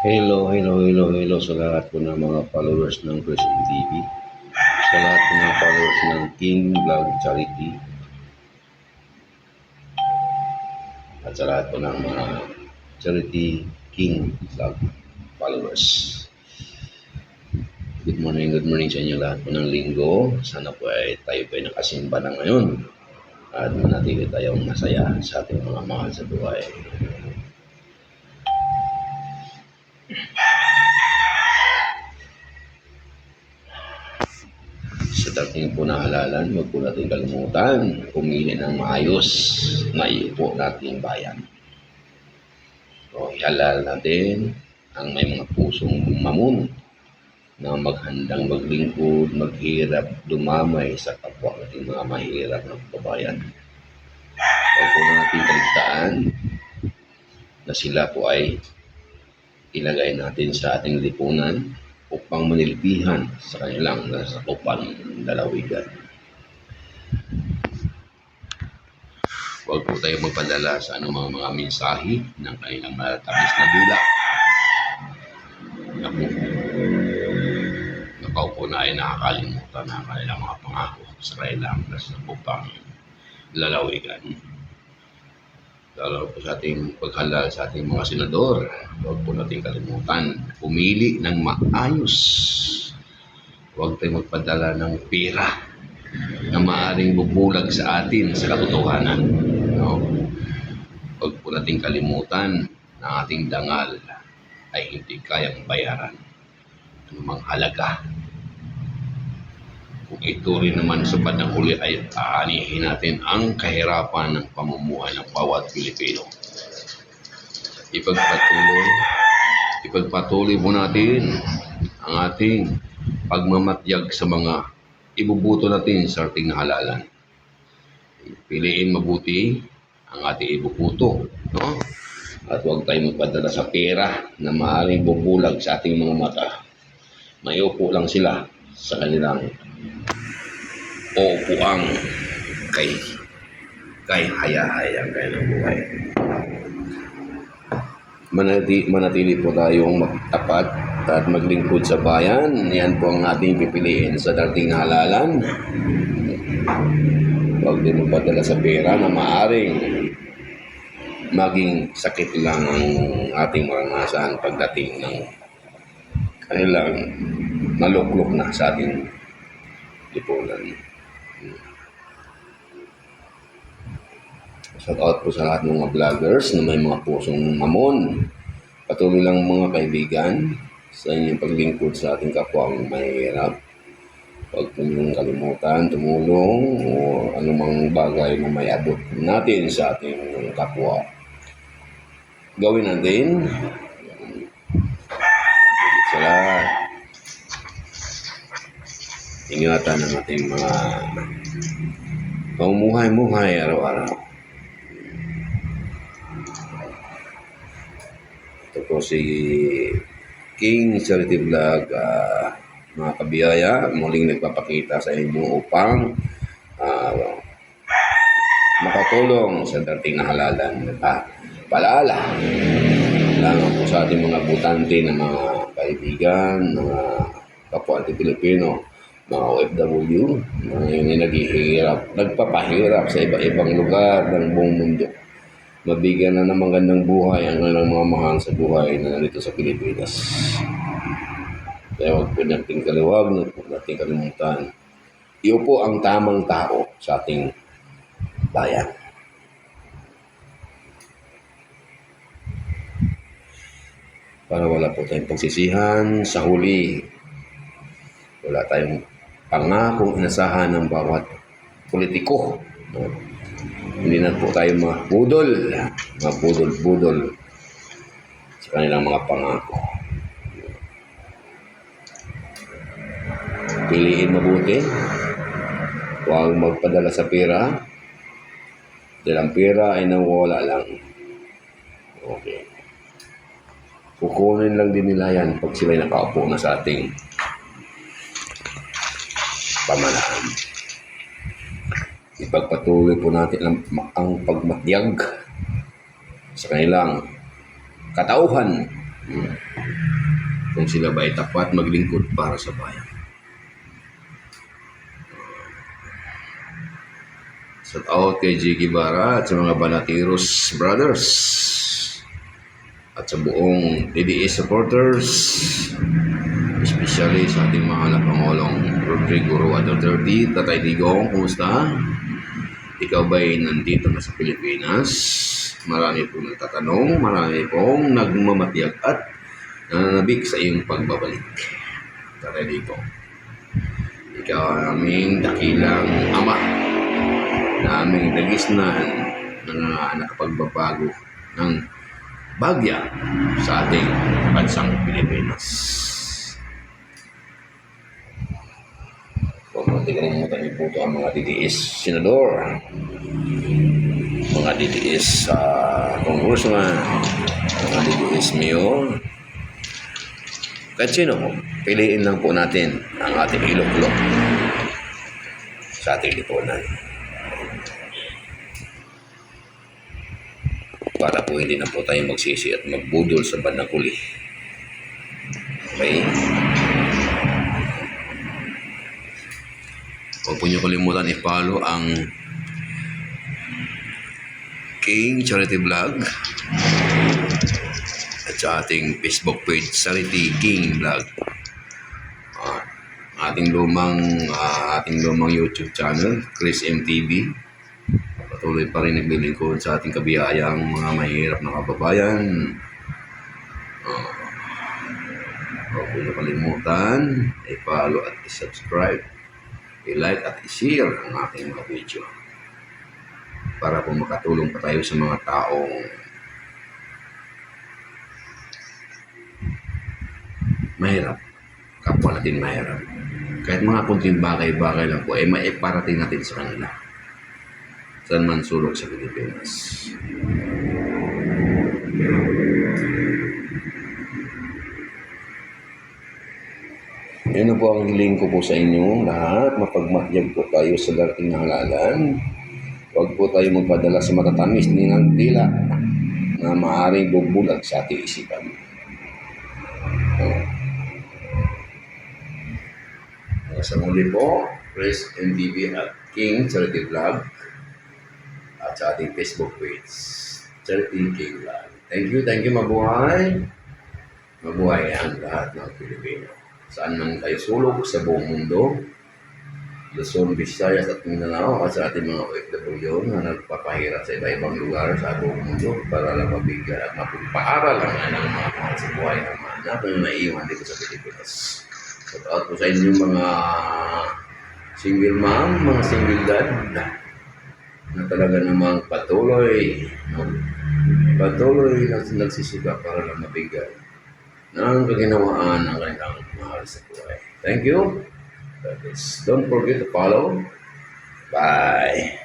Hello sa lahat po ng mga followers ng Christian TV, sa lahat po ng mga followers ng King Vlog Charity, at sa lahat po ng mga Charity King Vlog followers. Good morning sa inyo lahat po ng linggo. Sana po ay tayo po ay nakasimba na ngayon at manatili tayong masaya sa ating mga mahal sa buhay. Sa dating po na halalan, huwag po natin kalimutan, pumili ng maayos na iupo nating bayan. O ihalal natin ang may mga pusong mamon na maghandang maglingkod, maghirap, dumamay sa kapwa nating mga mahirap na kababayan. Huwag po natin kaligtaan na sila po ay ilagay natin sa ating lipunan upang manilbihan sa kanilang nasakupan lalawigan. Huwag po tayo magpadala sa anumang mga mensahe ng kanilang malatamis na dula. Nakaupo na ay nakakalimutan na kanilang mga pangako sa kanilang nasakupang lalawigan. Lalo po sa ating paghalal sa ating mga senador, huwag po natin kalimutan, pumili ng maayos. Huwag tayo magpadala ng pera na maaaring bubulag sa atin sa katotohanan. No? Huwag po natin kalimutan na ating dangal ay hindi kayang bayaran anumang halaga. Kung ito rin naman sa bandang huli ay aanihin natin ang kahirapan ng pamumuhay ng bawat Pilipino. Ipagpatuloy po natin ang ating pagmamatyag sa mga ibubuto natin sa ating halalan. Piliin mabuti ang ating ibubuto, no? At huwag tayong magpadala sa pera na maaaring bubulag sa ating mga mata. Maiupo lang sila sa kanilang upuang kay hayahayang kanilang buhay. Manatili po tayong magtapat at maglingkod sa bayan. Yan po ang ating pipiliin sa dating halalan. Huwag din magpadala sa pera na maaring maging sakit lang ang ating maranasan pagdating ng kanilang maluklok na sa ating lipunan. Shout out po sa lahat ng mga vloggers na may mga pusong mamon. Patuloy lang mga kaibigan sa inyong paglingkod sa ating kapwang mahirap. Huwag po niyong kalimutan, tumulong o anumang bagay na may abot natin sa ating kapwa. Gawin natin. Sa lahat. Ingatan ang ating mga pamumuhay-muhay araw-araw. Ito po si King Charity Vlog, mga kabiyaya, muling nagpapakita sa inyo upang makatulong sa dating na halalan. Paalala lang po sa ating mga butante na mga kaibigan, mga kapwa ating Pilipino, mga OFW, mga yun nagpapahirap sa iba-ibang lugar ng buong mundo. Mabigyan na ng magandang buhay ang kanilang mga mahal sa buhay na nandito sa Pilipinas. Kaya huwag po natin huwag natin kalimutan. Iupo ang tamang tao sa ating bayan. Para wala po tayong pagsisihan sa huli. Wala tayong pangakong inasahan ng bawat politiko. Hindi na po tayo mga budol sa kanilang mga pangako. Piliin mabuti. Huwag magpadala sa pera. Dahil ang pera ay nawawala lang. Okay. Kukunin lang din nila yan pag sila'y nakaupo na sa ating pamalaan. Ipagpatuloy po natin ang pagmatyag sa kanilang katauhan Kung sila ba ay tapat maglingkod para sa bayan. Shout out kay J. Guevara at sa mga Banatiros Brothers at sa buong DDS supporters, especially sa ating mahal na Pangulong Rodrigo Roa Duterte. Tatay Digong, kumusta? Ikaw ba'y nandito na sa Pilipinas? Marami pong nagtatanong, marami pong nagmamatiyag at nananabik sa iyong pagbabalik. Tatay Digong, ikaw ang aming dakilang ama na aming dagisnan na nakapagbabago ng bagya sa ating bansang Pilipinas. Huwag natin kalimutan iputo ang mga DDS senador, mga DDS congressman, mga DDS mayor. Kahit sino po, piliin lang po natin ang ating ilok-lok sa ating lipunan. Para po hindi na po tayo magsisi at magbudol sa bandang huli. Okay? Huwag po niyo kalimutan i-follow ang King Charity Vlog at sa ating Facebook page, Charity King Vlog. Ating lumang YouTube channel, Chris MTV. Patuloy pa rin naglilingkod sa ating kabiyayang mga mahirap na kababayan. Huwag po niyo kalimutan i-follow at i-subscribe, i-like at i-share ang ating mga video para po makatulong pa tayo sa mga taong mahirap, kapwa natin mahirap. Kahit mga kunting bagay-bagay lang po, maiparating natin sa kanila. Saan man sulok sa Pilipinas. Yan po ang hiling ko po sa inyo lahat. Mapagmatyag po tayo sa darating na halalan. Huwag po tayo magpadala sa matatamis ng dila na maaaring bubulag sa ating isipan. Sa muli po, Chris MTV at King Charity Vlog at sa ating Facebook page, Charity King Vlog. Thank you, mabuhay. Mabuhay ang lahat ng Pilipino. Saan man kayo sulok sa buong mundo, Luzon, Visayas at Mindanao at sa ating mga OFW na nagpapahirap sa iba-ibang lugar sa buong mundo para lang mabigyan at mapagpaaral ang anang mga mahal sa buhay ng mga anak na naiwan dito sa Pilipinas. Shout out po sa inyong mga single mom, mga single dad na talaga namang patuloy nagsisikap para lang mabigyan ng kaginawaan ng kanilang mahal sa buhay. Thank you. Don't forget to follow. Bye.